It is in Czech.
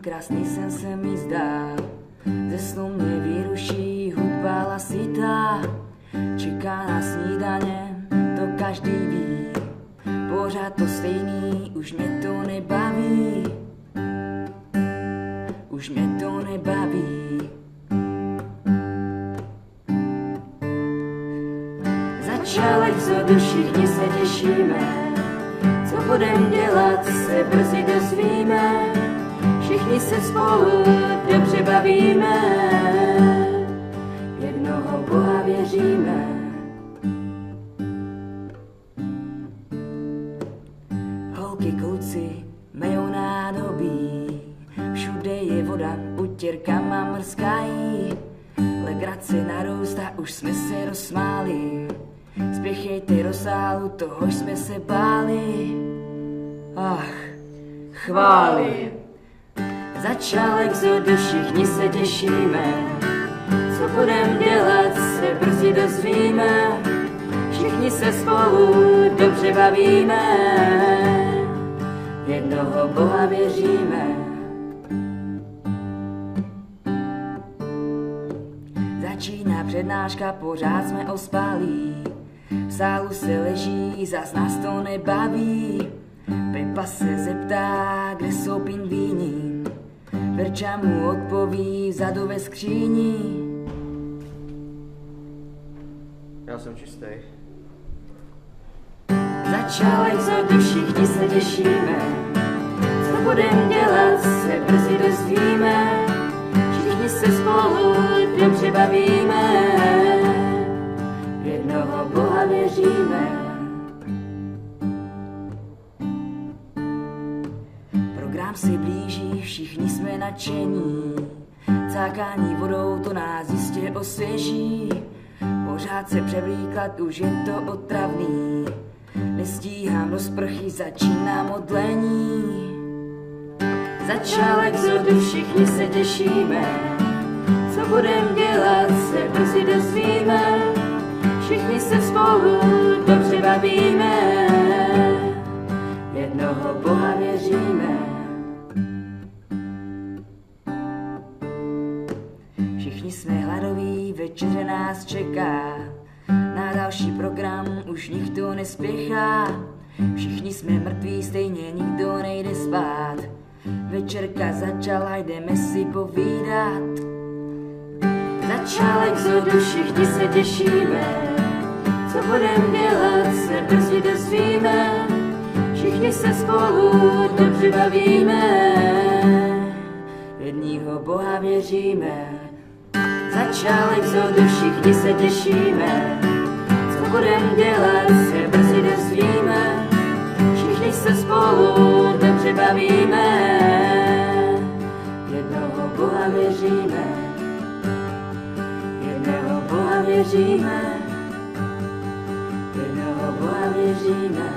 krásný sen se mi zdá. Ze snu mě vyruší hudba hlasitá. Čeká na snídaně, to každý ví. Pořád to stejný, už mě to nebaví. Už mě to nebaví. Začal exodus, všichni se těšíme. Co budem dělat, se brzy dozvíme. Všichni se spolu dobře bavíme. Jednoho Boha věříme. Holky, kluci, mejou nádobí. Všude je voda, utěrkama mrskají. Legrace narůstá, už jsme se rozsmáli. Spěchejte do sálu, toho jsme se báli. Ach, chvály. Začal exodus, všichni se těšíme. Co budem dělat, se brzy dozvíme. Všichni se spolu dobře bavíme. Jednoho Boha věříme. Začíná přednáška, pořád jsme ospalí. V sálu se leží, zas nás to nebaví. Pepa se zeptá, kde jsou pingvíni. Verča mu odpoví, vzadu ve skříni. Já jsem čistý. Začal exodus, všichni se těšíme. Co budem dělat, se brzy dozvíme. Všichni se spolu dobře bavíme. Jednoho Boha věříme. Program se blíží, všichni jsme nadšení. Cákání vodou to nás jistě osvěží. Pořád se převlíklat, už je to otravný. Nestíhám do sprchy, začíná modlení. Začal exodus, všichni se těšíme. Co budem dělat, se brzy dozvíme. Všichni se spolu dobře bavíme. Jednoho Boha věříme. Všichni jsme hladoví, večeře nás čeká. Na další program už nikdo nespěchá. Všichni jsme mrtví, stejně nikdo nejde spát. Večerka začala, jdeme si povídat. Začal exodus, všichni se těšíme. Co budem dělat, se brzy dozvíme. Všichni se spolu dobře bavíme. Jedního Boha věříme. Začal exodus, všichni se těšíme. Co budem dělat, se brzy dozvíme. Všichni se spolu dobře bavíme. Jednoho Boha věříme. Jednoho Boha věříme. Jednoho Boha věříme.